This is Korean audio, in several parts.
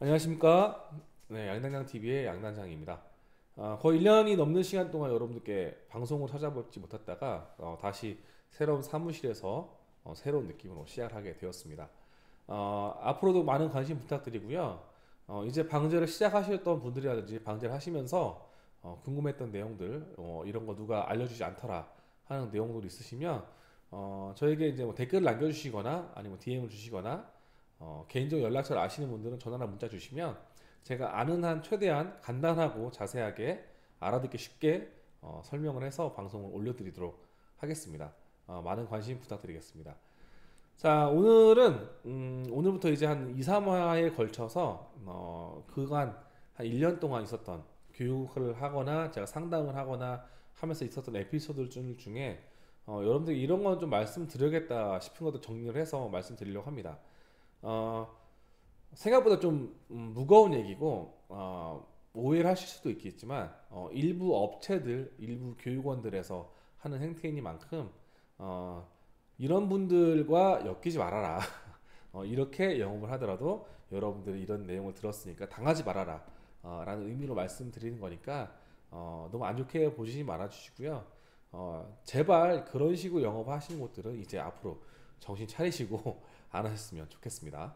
안녕하십니까? 네, 양단장TV의 양단장입니다. 거의 1년이 넘는 시간 동안 여러분들께 방송을 찾아뵙지 못했다가 다시 새로운 사무실에서 새로운 느낌으로 시작을 하게 되었습니다. 앞으로도 많은 관심 부탁드리고요. 이제 방제를 시작하셨던 분들이라든지 방제를 하시면서 궁금했던 내용들, 이런 거 누가 알려주지 않더라 하는 내용들 있으시면 저에게 이제 뭐 댓글을 남겨주시거나 아니면 DM을 주시거나 개인적 연락처를 아시는 분들은 전화나 문자 주시면 제가 아는 한 최대한 간단하고 자세하게 알아듣기 쉽게 설명을 해서 방송을 올려드리도록 하겠습니다. 많은 관심 부탁드리겠습니다. 자, 오늘부터 이제 한 2, 3화에 걸쳐서 그간 한 1년 동안 있었던 교육을 하거나 제가 상담을 하거나 하면서 있었던 에피소드 중에 여러분들 이런 건 좀 말씀드려야겠다 싶은 것도 정리를 해서 말씀드리려고 합니다. 어, 생각보다 좀 무거운 얘기고 오해를 하실 수도 있겠지만 일부 업체들, 일부 교육원들에서 하는 행태이니만큼 어, 이런 분들과 엮이지 말아라. 이렇게 영업을 하더라도 여러분들이 이런 내용을 들었으니까 당하지 말아라. 라는 의미로 말씀드리는 거니까 너무 안 좋게 보시지 말아 주시고요. 제발 그런 식으로 영업하시는 곳들은 이제 앞으로 정신 차리시고 안 하셨으면 좋겠습니다.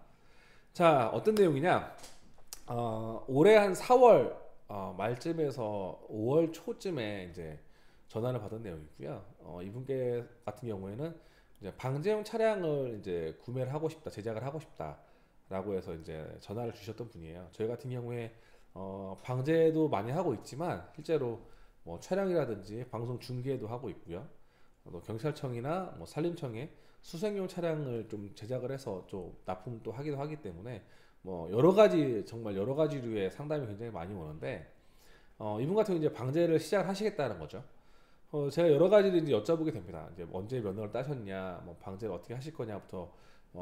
자, 어떤 내용이냐? 올해 한 4월 말쯤에서 5월 초쯤에 이제 전화를 받은 내용이고요. 이분께 같은 경우에는 이제 방제용 차량을 이제 구매를 하고 싶다, 제작을 하고 싶다라고 해서 이제 전화를 주셨던 분이에요. 저희 같은 경우에 방제도 많이 하고 있지만 실제로 뭐 촬영이라든지 방송 중계도 하고 있고요. 또 경찰청이나 뭐 산림청에 수색용 차량을 좀 제작을 해서 좀 납품을 또 하기도 하기 때문에 뭐 여러 가지 정말 여러 가지 류의 상담이 굉장히 많이 오는데 이분 같은 경우 이제 방제를 시작을 하시겠다는 거죠. 제가 여러 가지를 이제 여쭤보게 됩니다. 이제 언제 면허를 따셨냐, 뭐 방제를 어떻게 하실 거냐부터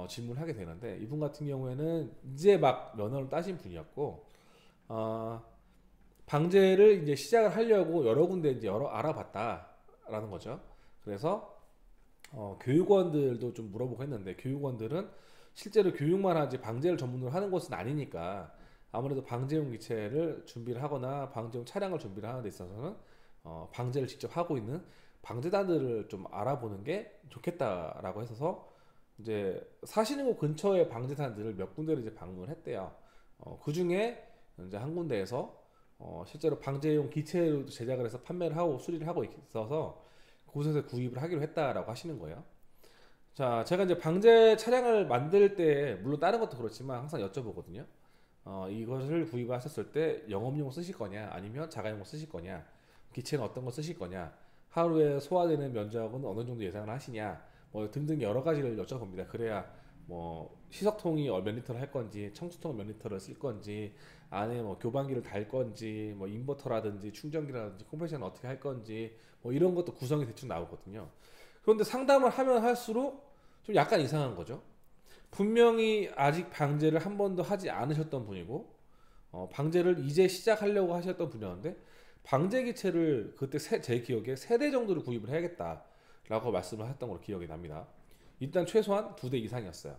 질문을 하게 되는데 이분 같은 경우에는 이제 막 면허를 따신 분이었고 어, 방제를 이제 시작을 하려고 여러 군데 이제 여러 알아봤다라는 거죠. 그래서 교육원들도 좀 물어보고 했는데 교육원들은 실제로 교육만 하지 방제를 전문으로 하는 곳은 아니니까 아무래도 방제용 기체를 준비를 하거나 방제용 차량을 준비를 하는 데 있어서는 방제를 직접 하고 있는 방제단들을 좀 알아보는 게 좋겠다라고 해서 이제 사시는 곳 근처에 방제단들을 몇 군데를 이제 방문을 했대요. 그 중에 이제 한 군데에서 실제로 방제용 기체로 제작을 해서 판매를 하고 수리를 하고 있어서 그곳에서 구입을 하기로 했다라고 하시는 거예요. 자, 제가 이제 방제 차량을 만들 때 물론 다른 것도 그렇지만 항상 여쭤보거든요. 이것을 구입하셨을 때 영업용 쓰실 거냐, 아니면 자가용 쓰실 거냐, 기체는 어떤 거 쓰실 거냐, 하루에 소화되는 면적은 어느 정도 예상을 하시냐, 뭐 등등 여러 가지를 여쭤봅니다. 그래야 뭐 시석통이 몇 리터를 할 건지, 청수통 몇 리터를 쓸 건지, 안에 뭐 교반기를 달 건지, 뭐 인버터라든지 충전기라든지 컴pres션을 어떻게 할 건지, 뭐 이런 것도 구성이 대충 나오거든요. 그런데 상담을 하면 할수록 좀 약간 이상한 거죠. 분명히 아직 방제를 한 번도 하지 않으셨던 분이고 방제를 이제 시작하려고 하셨던 분이었는데 방제 기체를 그때 제 기억에 3대 정도를 구입을 해야겠다라고 말씀을 했던 걸로 기억이 납니다. 일단 최소한 2대 이상이었어요.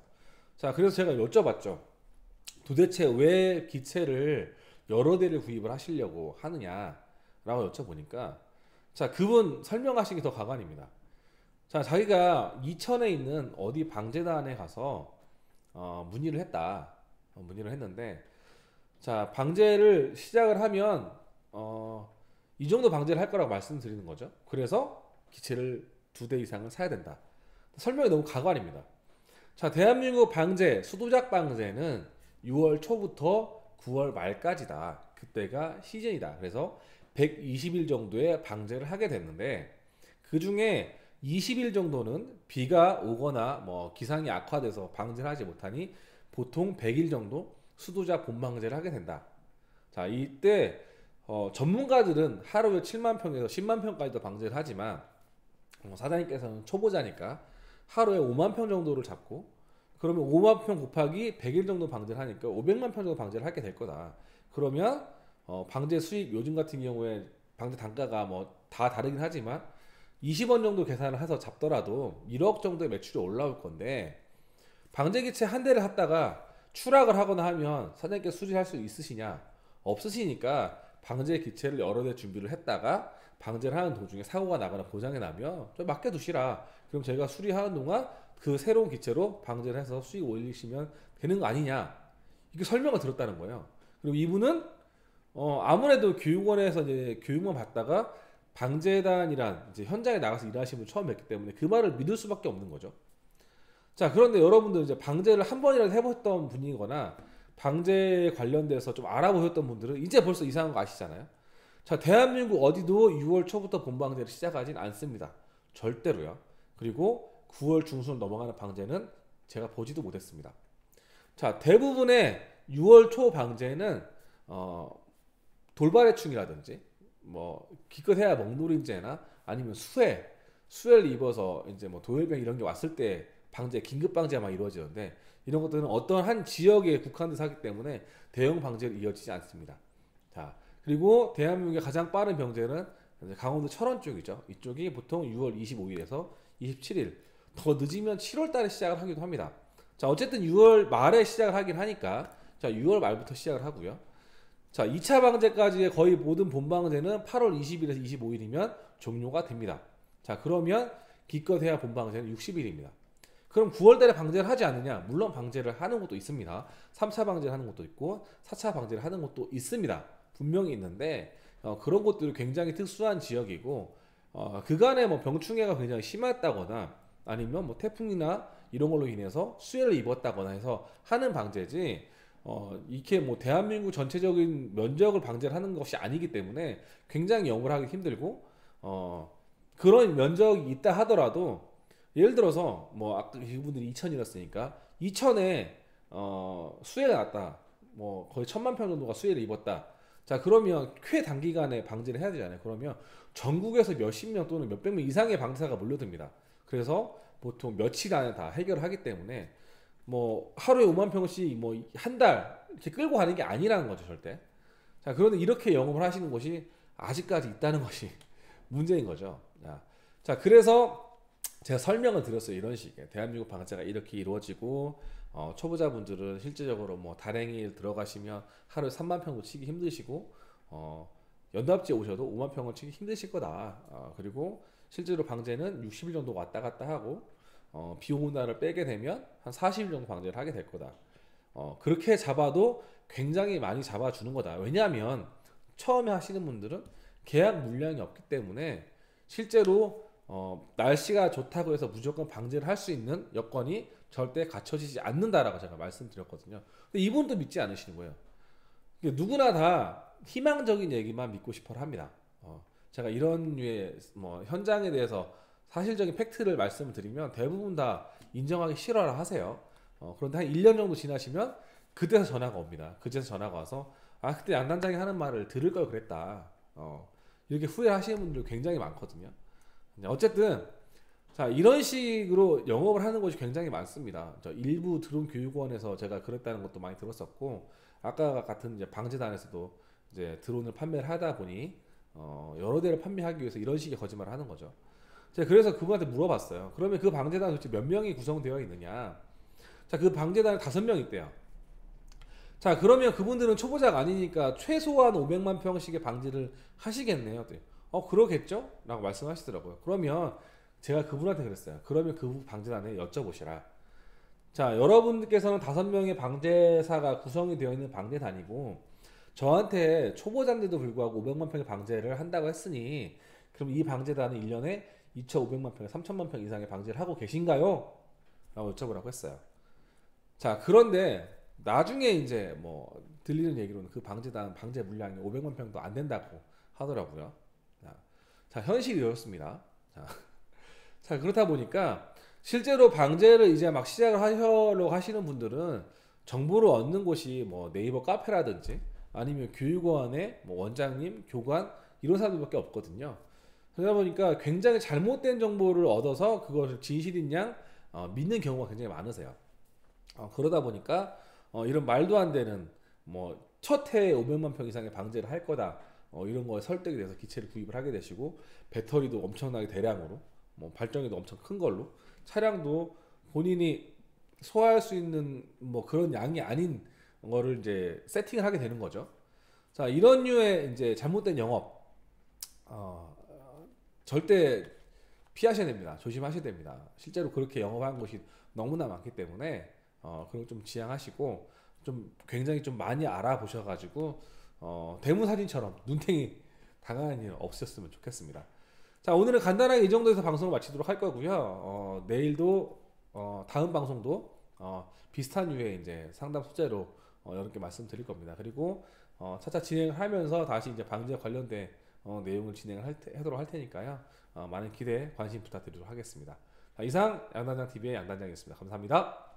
자, 그래서 제가 여쭤봤죠. 도대체 왜 기체를 여러 대를 구입을 하시려고 하느냐라고 여쭤보니까 자, 그분 설명하신 게 더 가관입니다. 자, 자기가 이천에 있는 어디 방제단에 가서 문의를 했다. 문의를 했는데 자, 방제를 시작을 하면 이 정도 방제를 할 거라고 말씀드리는 거죠. 그래서 기체를 2대 이상을 사야 된다. 설명이 너무 가관입니다. 자, 대한민국 방제, 수도작 방제는 6월 초부터 9월 말까지다. 그때가 시즌이다. 그래서 120일 정도의 방제를 하게 됐는데 그 중에 20일 정도는 비가 오거나 뭐 기상이 악화돼서 방제를 하지 못하니 보통 100일 정도 수도작 본방제를 하게 된다. 자, 이때 전문가들은 하루에 7만 평에서 10만 평까지도 방제를 하지만 사장님께서는 초보자니까 하루에 5만 평 정도를 잡고 그러면 5만 평 곱하기 100일 정도 방제를 하니까 500만 평 정도 방제를 하게 될 거다. 그러면 방제 수익 요즘 같은 경우에 방제 단가가 뭐 다 다르긴 하지만 20원 정도 계산을 해서 잡더라도 1억 정도의 매출이 올라올 건데 방제 기체 한 대를 샀다가 추락을 하거나 하면 사장님께 수리할 수 있으시냐? 없으시니까 방제 기체를 여러 대 준비를 했다가 방제를 하는 도중에 사고가 나거나 고장이 나면 좀 맡겨두시라. 그럼 저희가 수리하는 동안 그 새로운 기체로 방제를 해서 수익 올리시면 되는 거 아니냐? 이렇게 설명을 들었다는 거예요. 그리고 이분은 아무래도 교육원에서 이제 교육만 받다가 방재단이란 이제 현장에 나가서 일하시는 분 처음 뵙기 때문에 그 말을 믿을 수밖에 없는 거죠. 자, 그런데 여러분들 이제 방제를 한 번이라도 해보셨던 분이거나 방제에 관련돼서 좀 알아보셨던 분들은 이제 벌써 이상한 거 아시잖아요. 자, 대한민국 어디도 6월 초부터 본방제를 시작하진 않습니다. 절대로요. 그리고 9월 중순 넘어가는 방제는 제가 보지도 못했습니다. 자, 대부분의 6월 초 방제는 돌발해충이라든지 뭐 기껏해야 먹노린재나 아니면 수해를 입어서 이제 뭐 도열병 이런 게 왔을 때 방제 긴급 방제가 막 이루어지는데 이런 것들은 어떤 한 지역에 국한돼서 하기 때문에 대형 방제로 이어지지 않습니다. 자, 그리고 대한민국의 가장 빠른 병제는 강원도 철원 쪽이죠. 이쪽이 보통 6월 25일에서 27일, 더 늦으면 7월 달에 시작을 하기도 합니다. 자, 어쨌든 6월 말에 시작을 하긴 하니까 자, 6월 말부터 시작을 하고요. 자, 2차 방제까지의 거의 모든 본방제는 8월 20일에서 25일이면 종료가 됩니다. 자, 그러면 기껏해야 본방제는 60일입니다. 그럼 9월 달에 방제를 하지 않느냐? 물론 방제를 하는 곳도 있습니다. 3차 방제를 하는 곳도 있고 4차 방제를 하는 곳도 있습니다. 분명히 있는데 그런 곳들은 굉장히 특수한 지역이고 그간에 뭐 병충해가 굉장히 심했다거나 아니면 뭐 태풍이나 이런 걸로 인해서 수해를 입었다거나 해서 하는 방제지 이렇게 뭐 대한민국 전체적인 면적을 방제를 하는 것이 아니기 때문에 굉장히 영업을 하기 힘들고 그런 면적이 있다 하더라도 예를 들어서 뭐 아까 이분들이 2천이었으니까 2천에 수해가 났다. 뭐 거의 1,000만 평 정도가 수해를 입었다. 자, 그러면 꽤 단기간에 방제를 해야 되잖아요. 그러면 전국에서 몇십 명 또는 몇백 명 이상의 방사가 몰려듭니다. 그래서 보통 며칠 안에 다 해결을 하기 때문에 뭐 하루에 5만 평씩 뭐 한 달 이렇게 끌고 가는 게 아니라는 거죠, 절대. 자, 그런데 이렇게 영업을 하시는 곳이 아직까지 있다는 것이 문제인 거죠. 자, 그래서 제가 설명을 드렸어요. 이런 식의 대한민국 방제가 이렇게 이루어지고 초보자분들은 실제적으로 뭐 다랭이 들어가시면 하루에 3만 평도 치기 힘드시고 연답지에 오셔도 5만 평을 치기 힘드실 거다. 그리고 실제로 방제는 60일 정도 왔다 갔다 하고 비오는 날을 빼게 되면 한 40일 정도 방제를 하게 될 거다. 그렇게 잡아도 굉장히 많이 잡아주는 거다. 왜냐하면 처음에 하시는 분들은 계약 물량이 없기 때문에 실제로 날씨가 좋다고 해서 무조건 방제를 할 수 있는 여건이 절대 갖춰지지 않는다라고 제가 말씀드렸거든요. 근데 이분도 믿지 않으시는 거예요. 누구나 다 희망적인 얘기만 믿고 싶어 합니다. 제가 이런 류의 뭐 현장에 대해서 사실적인 팩트를 말씀을 드리면 대부분 다 인정하기 싫어라 하세요. 그런데 한 1년 정도 지나시면 그때서 전화가 옵니다. 그때서 전화가 와서 그때 양단장이 하는 말을 들을 걸 그랬다. 이렇게 후회하시는 분들 굉장히 많거든요. 어쨌든 자, 이런 식으로 영업을 하는 곳이 굉장히 많습니다. 일부 드론 교육원에서 제가 그랬다는 것도 많이 들었었고 아까 같은 이제 방재단에서도 이제 드론을 판매를 하다 보니 여러 대를 판매하기 위해서 이런 식의 거짓말을 하는 거죠. 제가 그래서 그분한테 물어봤어요. 그러면 그 방재단은 도대체 몇 명이 구성되어 있느냐? 자, 그 방재단은 5명 있대요. 자, 그러면 그분들은 초보자가 아니니까 최소한 500만 평씩의 방제를 하시겠네요. 그러겠죠? 라고 말씀하시더라고요. 그러면 제가 그분한테 그랬어요. 그러면 그 방제단에 여쭤보시라. 자, 여러분들께서는 5명의 방제사가 구성이 되어 있는 방제단이고 저한테 초보자인데도 불구하고 500만 평의 방제를 한다고 했으니 그럼 이 방제단은 1년에 2,500만 평에 3,000만 평 이상의 방제를 하고 계신가요? 라고 여쭤보라고 했어요. 자, 그런데 나중에 이제 뭐 들리는 얘기로는 그 방제단 방제 물량이 500만 평도 안 된다고 하더라고요. 자, 현실이 이렇습니다. 자, 그렇다 보니까 실제로 방제를 이제 막 시작을 하려고 하시는 분들은 정보를 얻는 곳이 뭐 네이버 카페라든지 아니면 교육원의 뭐 원장님, 교관 이런 사람들밖에 없거든요. 그러다 보니까 굉장히 잘못된 정보를 얻어서 그것을 진실인 양 믿는 경우가 굉장히 많으세요. 그러다 보니까 이런 말도 안 되는 뭐 첫 해에 500만 평 이상의 방제를 할 거다 이런 거에 설득이 돼서 기체를 구입을 하게 되시고 배터리도 엄청나게 대량으로 뭐 발전기도 엄청 큰 걸로 차량도 본인이 소화할 수 있는 뭐 그런 양이 아닌 거를 이제 세팅을 하게 되는 거죠. 자, 이런 류의 이제 잘못된 영업, 어, 절대 피하셔야 됩니다. 조심하셔야 됩니다. 실제로 그렇게 영업하는 곳이 너무나 많기 때문에 그런 거 좀 지양하시고 좀 굉장히 좀 많이 알아보셔가지고 대문 사진처럼 눈탱이 당하는 일 없으셨으면 좋겠습니다. 자, 오늘은 간단하게 이 정도에서 방송을 마치도록 할 거고요. 내일도 다음 방송도 비슷한 류의 이제 상담 소재로 여러분께 말씀드릴 겁니다. 그리고 차차 진행을 하면서 다시 이제 방제 관련된 내용을 진행을 하도록 할 테니까요. 많은 기대, 관심 부탁드리도록 하겠습니다. 자, 이상 양단장 TV의 양단장이었습니다. 감사합니다.